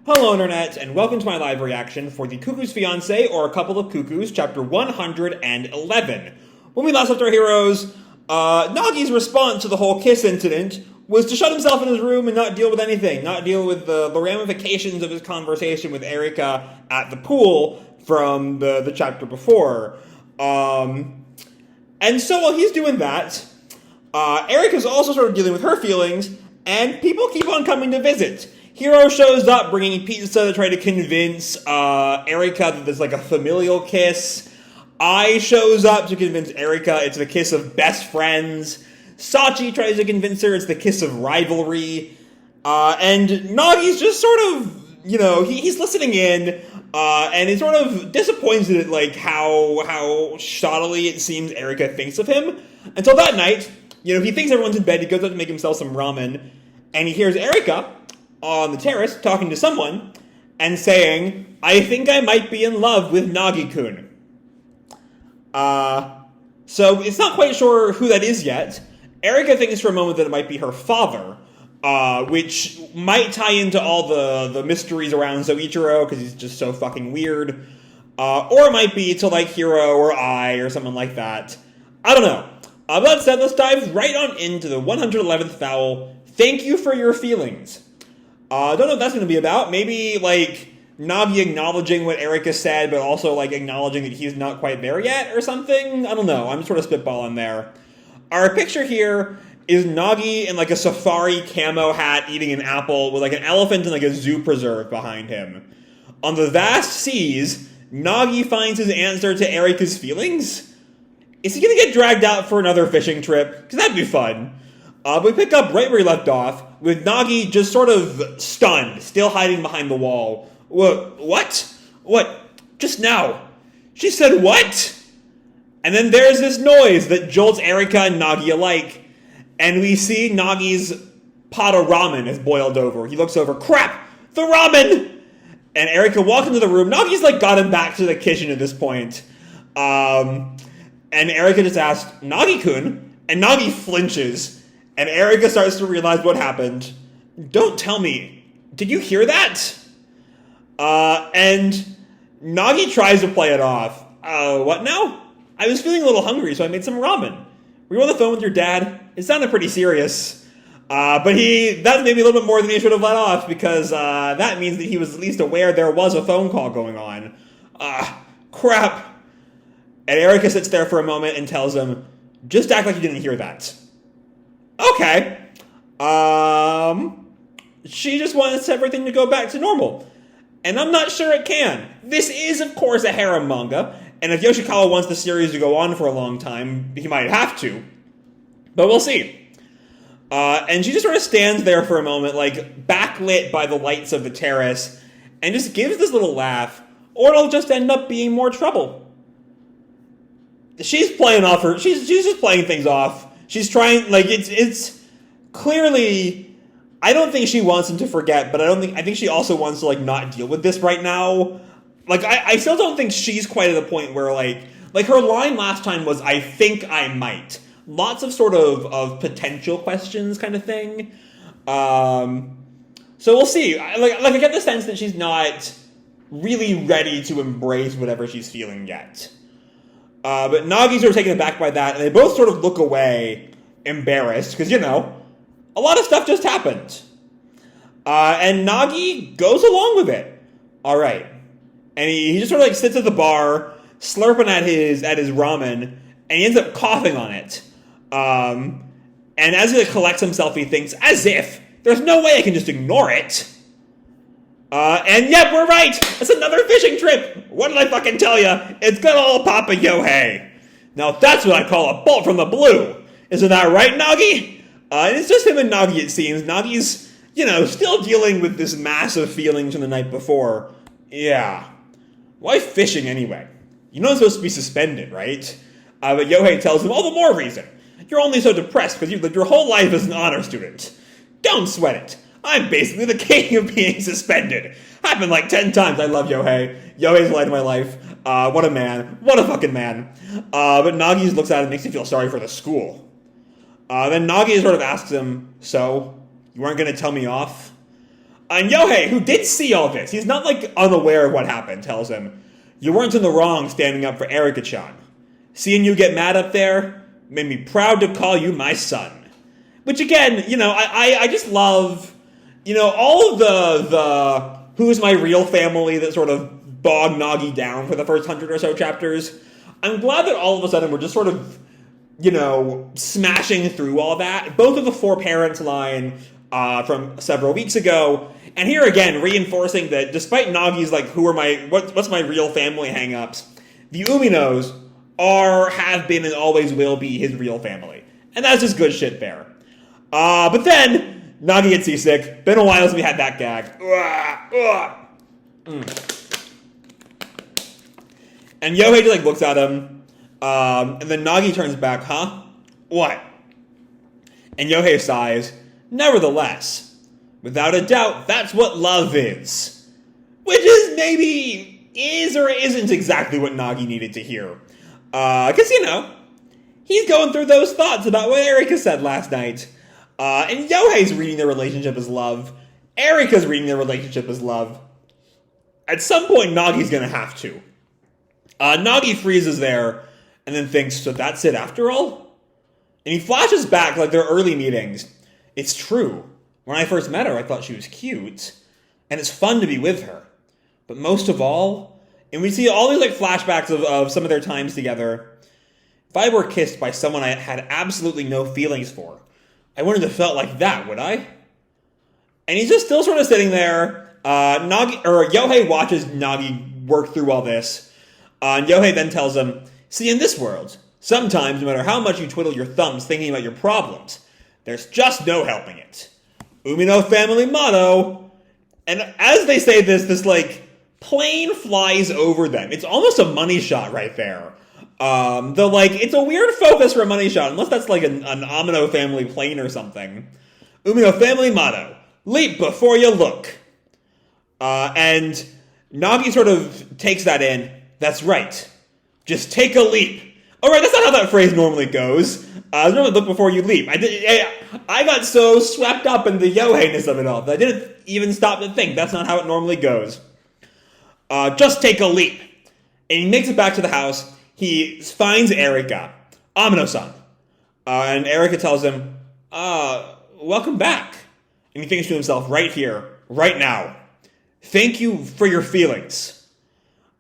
Hello, Internet, and welcome to my live reaction for the Cuckoo's Fiancee, or A Couple of Cuckoos, chapter 111. When we last left our heroes, Nagi's response to the whole kiss incident was to shut himself in his room and not deal with anything, not deal with the ramifications of his conversation with Erika at the pool from the chapter before. And so while he's doing that, Erika's also sort of dealing with her feelings, and people keep on coming to visit. Hero shows up bringing pizza to try to convince Erika that there's like a familial kiss. I shows up to convince Erika it's the kiss of best friends. Sachi tries to convince her it's the kiss of rivalry. And Nagi's just sort of, he's listening in, and he's sort of disappointed at like how shoddily it seems Erika thinks of him. Until that night, he thinks everyone's in bed, he goes out to make himself some ramen, and he hears Erika on the terrace talking to someone and saying, "I think I might be in love with Nagi-kun." So it's not quite sure who that is yet. Erika thinks for a moment that it might be her father, which might tie into all the mysteries around Souichirou because he's just so fucking weird. Or it might be to like Hiro or I or someone like that. I don't know. But that said, let's dive right on into the 111th vowel. Thank you for your feelings. Don't know what that's going to be about. Maybe, like, Nagi acknowledging what Erika said, but also, like, acknowledging that he's not quite there yet or something? I don't know. I'm sort of spitballing there. Our picture here is Nagi in, like, a safari camo hat eating an apple with, like, an elephant and, like, a zoo preserve behind him. On the vast seas, Nagi finds his answer to Erika's feelings? Is he going to get dragged out for another fishing trip? Because that'd be fun. But we pick up right where he left off, with Nagi just sort of stunned, still hiding behind the wall. What? What? Just now. She said what? And then there's this noise that jolts Erika and Nagi alike, and we see Nagi's pot of ramen is boiled over. He looks over, crap! The ramen! And Erika walks into the room. Nagi's like got him back to the kitchen at this point. And Erika just asks, "Nagi-kun?" And Nagi flinches. And Erika starts to realize what happened. "Don't tell me. Did you hear that?" And Nagi tries to play it off. What now? I was feeling a little hungry, so I made some ramen. Were you on the phone with your dad? It sounded pretty serious. But that's maybe a little bit more than he should have let off, because that means that he was at least aware there was a phone call going on. Crap. And Erika sits there for a moment and tells him, "Just act like you didn't hear that." Okay. She just wants everything to go back to normal. And I'm not sure it can. This is, of course, a harem manga, and if Yoshikawa wants the series to go on for a long time, he might have to. But we'll see. And she just sort of stands there for a moment, like, backlit by the lights of the terrace, and just gives this little laugh, or it'll just end up being more trouble. She's playing off her... She's just playing things off. She's trying, like, it's clearly, I don't think she wants him to forget, but I think she also wants to, like, not deal with this right now. Like, I still don't think she's quite at the point where, like her line last time was, "I think I might." Lots of sort of potential questions kind of thing. So we'll see. I get the sense that she's not really ready to embrace whatever she's feeling yet. But Nagi's sort of taken aback by that, and they both sort of look away, embarrassed, because, a lot of stuff just happened. And Nagi goes along with it. All right. And he just sort of, like, sits at the bar, slurping at his ramen, and he ends up coughing on it. And as he like, collects himself, he thinks, as if, there's no way I can just ignore it. And yep, we're right! It's another fishing trip! What did I fucking tell you? It's good old Papa Yohei! Now that's what I call a bolt from the blue! Isn't that right, Nagi? And it's just him and Nagi, it seems. Nagi's, still dealing with this massive feelings from the night before. Yeah. Why fishing anyway? You're not supposed to be suspended, right? But Yohei tells him, all the more reason. You're only so depressed because you've lived your whole life as an honor student. Don't sweat it. I'm basically the king of being suspended. Happened like 10 times. I love Yohei. Yohei's the light of my life. What a man. What a fucking man. But Nagi looks at it and makes me feel sorry for the school. Then Nagi sort of asks him, "So, you weren't going to tell me off?" And Yohei, who did see all this, he's not, like, unaware of what happened, tells him, "You weren't in the wrong standing up for Erika-chan. Seeing you get mad up there made me proud to call you my son." Which, again, you know, I just love, you know, all of the who's my real family that sort of bogged Nagi down for the first 100 or so chapters. I'm glad that all of a sudden we're just sort of, you know, smashing through all that. Both of the four parents line from several weeks ago, and here again, reinforcing that despite Nagi's, like, what's my real family hang-ups, the Uminos have been and always will be his real family. And that's just good shit there. But then, Nagi gets seasick. Been a while since we had that gag. And Yohei just, like, looks at him, and then Nagi turns back, "Huh? What?" And Yohei sighs, "Nevertheless, without a doubt, that's what love is." Which is maybe is or isn't exactly what Nagi needed to hear. Because, you know, he's going through those thoughts about what Erika said last night. And Yohei's reading their relationship as love. Erika's reading their relationship as love. At some point, Nagi's gonna have to. Nagi freezes there, and then thinks, so that's it after all? And he flashes back, like, their early meetings. It's true. When I first met her, I thought she was cute. And it's fun to be with her. But most of all, and we see all these, like, flashbacks of some of their times together. If I were kissed by someone I had absolutely no feelings for, I wouldn't have felt like that, would I? And he's just still sort of sitting there. Yohei watches Nagi work through all this. And Yohei then tells him, "See, in this world, sometimes, no matter how much you twiddle your thumbs thinking about your problems, there's just no helping it. Umino family motto." And as they say this, like, plane flies over them. It's almost a money shot right there. Though, like, it's a weird focus for a money shot, unless that's, like, an Amino family plane or something. Umino family motto, leap before you look. And Nagi sort of takes that in. That's right. Just take a leap. Alright, that's not how that phrase normally goes. Normally look before you leap. I got so swept up in the Yohei-ness of it all that I didn't even stop to think. That's not how it normally goes. Just take a leap. And he makes it back to the house. He finds Erika. Amino-san. And Erika tells him, welcome back. And he thinks to himself, right here, right now. Thank you for your feelings.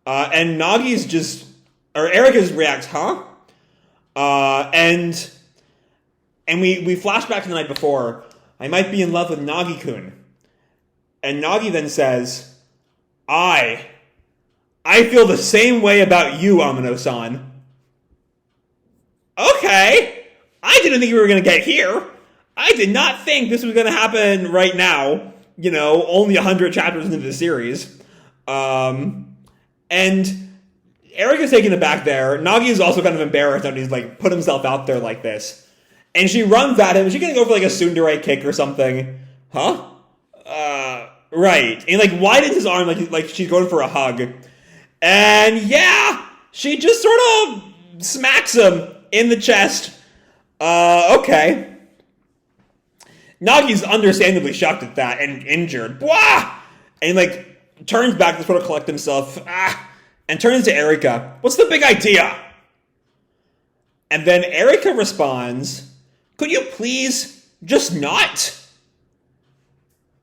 And Nagi's just, or Erika's reacts, huh? And we flash back to the night before. I might be in love with Nagi-kun. And Nagi then says, I feel the same way about you, Amino-san. Okay. I didn't think we were going to get here. I did not think this was going to happen right now. You know, only 100 chapters into the series. And Erika's taken aback there. Nagi is also kind of embarrassed that he's, like, put himself out there like this. And she runs at him. Is she going to go for, like, a tsundere kick or something? Huh? Right. And, like, widens his arm like she's going for a hug. And, yeah, she just sort of smacks him in the chest. Okay. Nagi's understandably shocked at that and injured. Bwah! And, like, turns back to sort of collect himself. And turns to Erika. What's the big idea? And then Erika responds, could you please just not?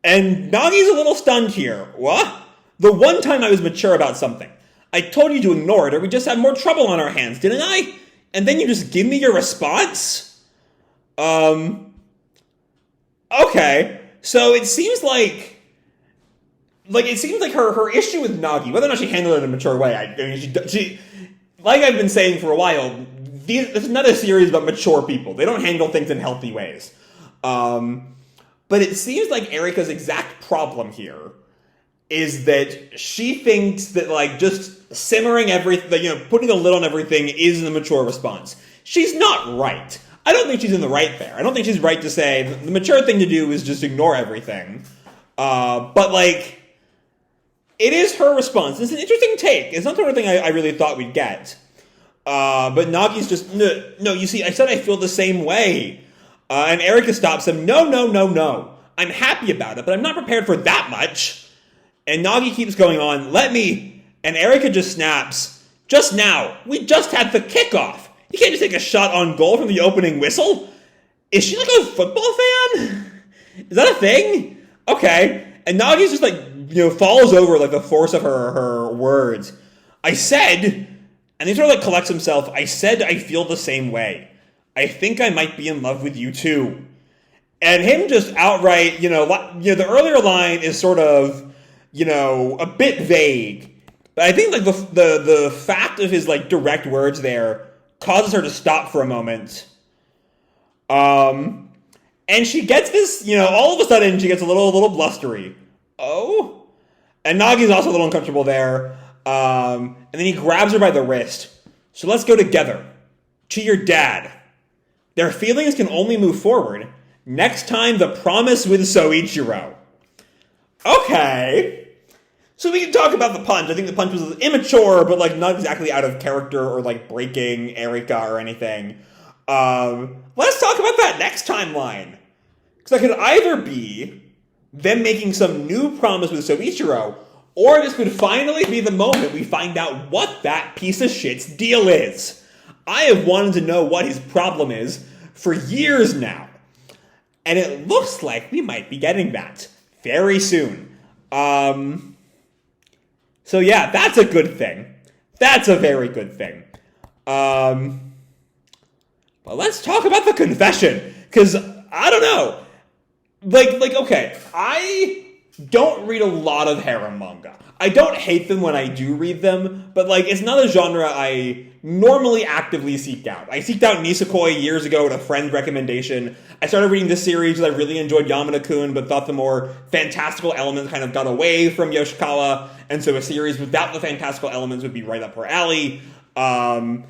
And Nagi's a little stunned here. What? The one time I was mature about something. I told you to ignore it or we just had more trouble on our hands, didn't I? And then you just give me your response? Okay. So it seems like her issue with Nagi, whether or not she handled it in a mature way, I mean, she like I've been saying for a while, this is not a series about mature people. They don't handle things in healthy ways. But it seems like Erika's exact problem here is that she thinks that, like, just simmering everything, you know, putting a lid on everything is the mature response. She's not right. I don't think she's in the right there. I don't think she's right to say the mature thing to do is just ignore everything. But, like, it is her response. It's an interesting take. It's not the sort of thing I really thought we'd get. But Nagi's just, no, you see, I said I feel the same way. And Erika stops him. No. I'm happy about it, but I'm not prepared for that much. And Nagi keeps going on, let me. And Erika just snaps, just now, we just had the kickoff. You can't just take a shot on goal from the opening whistle. Is she like a football fan? Is that a thing? Okay. And Nagi's just like, falls over like the force of her words. I said, and he sort of like collects himself, I said I feel the same way. I think I might be in love with you too. And him just outright, the earlier line is sort of, a bit vague. But I think like the fact of his like direct words there causes her to stop for a moment. And she gets this, all of a sudden she gets a little blustery. Oh? And Nagi's also a little uncomfortable there. And then he grabs her by the wrist. So let's go together. To your dad. Their feelings can only move forward. Next time, the promise with Souichirou. Okay. So we can talk about the punch. I think the punch was immature, but like not exactly out of character or like breaking Erika or anything. Let's talk about that next timeline. Because that could either be them making some new promise with Souichirou, or this could finally be the moment we find out what that piece of shit's deal is. I have wanted to know what his problem is for years now. And it looks like we might be getting that very soon. So yeah, that's a good thing. That's a very good thing. But let's talk about the confession. Because, I don't know. Okay, I don't read a lot of harem manga. I don't hate them when I do read them, but it's not a genre I normally actively seek out. I seeked out Nisekoi years ago at a friend's recommendation. I started reading this series because I really enjoyed Yamada-kun, but thought the more fantastical elements kind of got away from Yoshikawa, and so a series without the fantastical elements would be right up her alley. Harem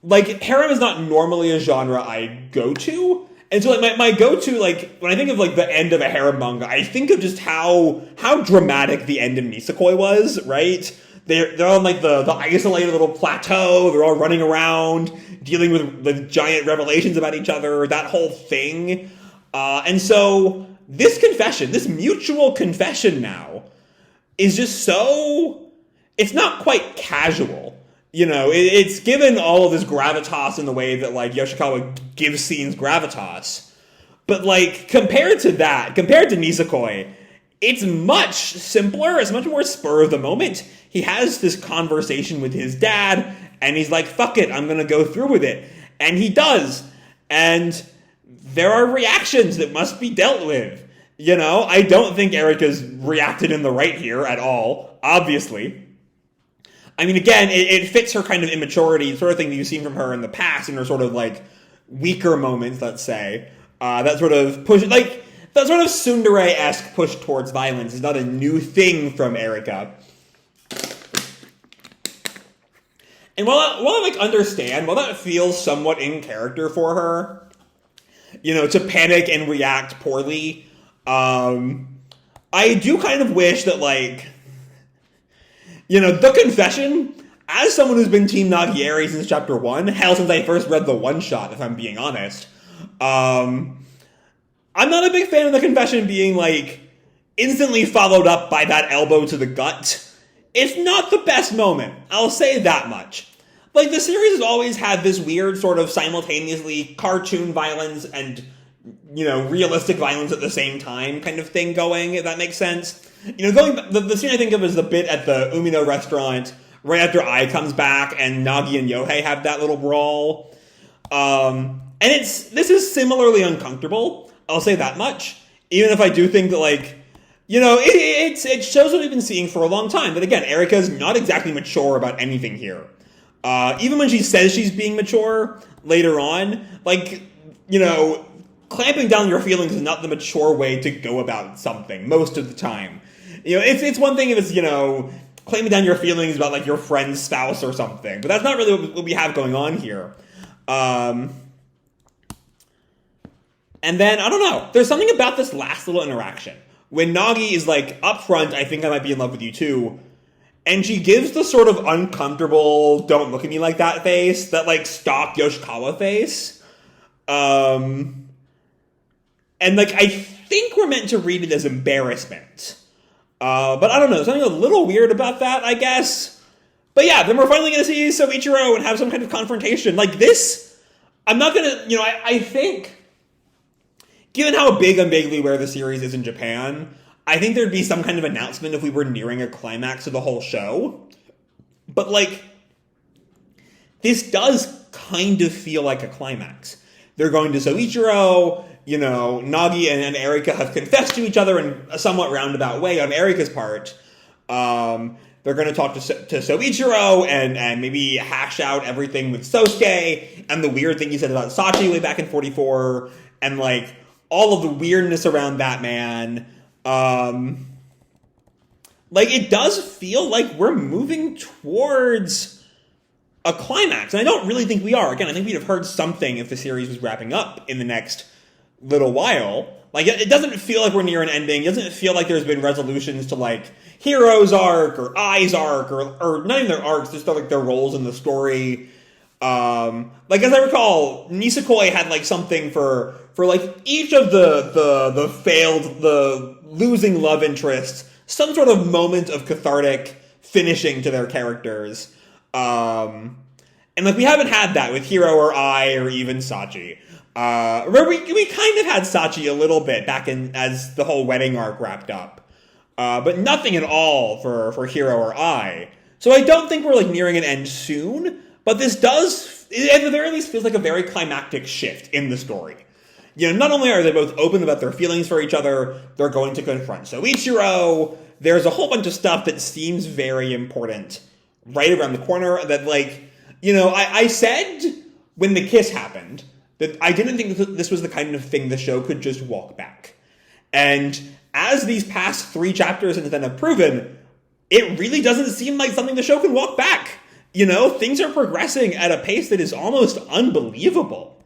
is not normally a genre I go to, and so my go-to, when I think of the end of a harem manga, I think of just how dramatic the end of Nisekoi was, right? They're on the isolated little plateau, they're all running around, dealing with the giant revelations about each other, that whole thing. And so this confession, this mutual confession now, is just so, it's not quite casual. It's given all of this gravitas in the way that, Yoshikawa gives scenes gravitas. But, compared to Nisekoi, it's much simpler, it's much more spur of the moment. He has this conversation with his dad, and he's like, fuck it, I'm gonna go through with it. And he does. And there are reactions that must be dealt with. I don't think Erika's reacted in the right here at all, obviously. I mean, again, it fits her kind of immaturity, sort of thing that you've seen from her in the past, in her sort of, weaker moments, let's say. That sort of push, that sort of tsundere-esque push towards violence is not a new thing from Erika. And while I understand, while that feels somewhat in character for her, to panic and react poorly, I do kind of wish that, the confession, as someone who's been Team Nagieri since chapter 1, hell, since I first read the one-shot, if I'm being honest, I'm not a big fan of the confession being, instantly followed up by that elbow to the gut. It's not the best moment, I'll say that much. The series has always had this weird sort of simultaneously cartoon violence and, realistic violence at the same time kind of thing going, if that makes sense. The scene I think of is the bit at the Umino restaurant right after Ai comes back and Nagi and Yohei have that little brawl. And this is similarly uncomfortable, I'll say that much. Even if I do think that, it shows what we've been seeing for a long time. But again, Erika's not exactly mature about anything here. Even when she says she's being mature later on, clamping down your feelings is not the mature way to go about something most of the time. It's one thing if it's, clamping down your feelings about, your friend's spouse or something. But that's not really what we have going on here. And then, I don't know, there's something about this last little interaction. When Nagi is up front, I think I might be in love with you too. And she gives the sort of uncomfortable, don't look at me like that face, that stock Yoshikawa face. And, like, I think we're meant to read it as embarrassment. But I don't know, something a little weird about that, I guess. But yeah, then we're finally going to see Souichirou and have some kind of confrontation. Like, this, I'm not going to, I think, given how big and vaguely where the series is in Japan, I think there'd be some kind of announcement if we were nearing a climax of the whole show. But, like, this does kind of feel like a climax. They're going to Souichirou, Nagi and Erika have confessed to each other in a somewhat roundabout way on Erika's part. They're going to talk to Souichirou and maybe hash out everything with Sosuke and the weird thing he said about Sachi way back in 44 and, like, all of the weirdness around that man. Like, it does feel like we're moving towards a climax. And I don't really think we are. Again, I think we'd have heard something if the series was wrapping up in the next little while. Like, it doesn't feel like we're near an ending. It doesn't feel like there's been resolutions to, like, Hero's arc or Ai's arc or not even their arcs, just like their roles in the story. Like, as I recall, Nisekoi had, like, something for like, each of the losing love interests, some sort of moment of cathartic finishing to their characters. And, like, we haven't had that with Hiro or Ai or even Sachi. Where we kind of had Sachi a little bit back in, as the whole wedding arc wrapped up. But nothing at all for Hiro or Ai. So I don't think we're, like, nearing an end soon, but this does, at the very least, feels like a very climactic shift in the story. Not only are they both open about their feelings for each other, they're going to confront Souichirou. There's a whole bunch of stuff that seems very important right around the corner that, like, I said when the kiss happened that I didn't think this was the kind of thing the show could just walk back. And as these past 3 chapters and then have proven, it really doesn't seem like something the show can walk back. Things are progressing at a pace that is almost unbelievable.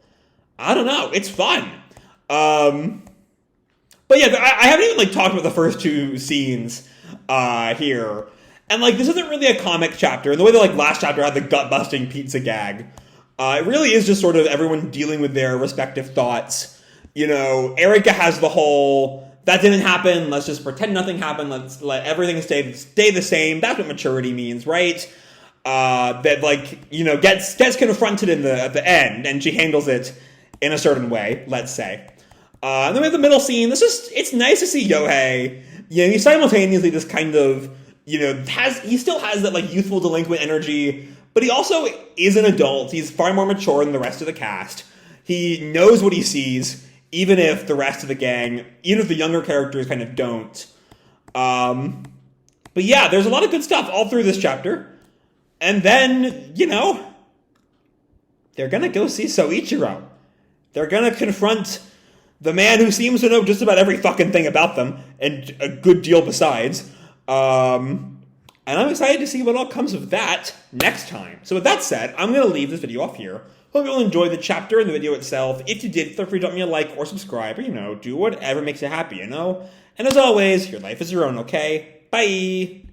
I don't know. It's fun. But yeah, I haven't even, like, talked about the first 2 scenes here. And, like, this isn't really a comic chapter. The way that, like, last chapter had the gut-busting pizza gag. It really is just sort of everyone dealing with their respective thoughts. Erika has the whole, that didn't happen, let's just pretend nothing happened, let's let everything stay the same. That's what maturity means, right? That, like, gets confronted at the end, and she handles it in a certain way, let's say. And then we have the middle scene. It's nice to see Yohei. He simultaneously just kind of, he still has that, like, youthful delinquent energy, but he also is an adult. He's far more mature than the rest of the cast. He knows what he sees, even if the rest of the gang, even if the younger characters kind of don't. But yeah, there's a lot of good stuff all through this chapter. And then, they're gonna go see Souichirou. They're gonna confront the man who seems to know just about every fucking thing about them, and a good deal besides. And I'm excited to see what all comes of that next time. So with that said, I'm going to leave this video off here. Hope you all enjoyed the chapter and the video itself. If you did, feel free to drop me a like or subscribe, or, do whatever makes you happy, And as always, your life is your own, okay? Bye!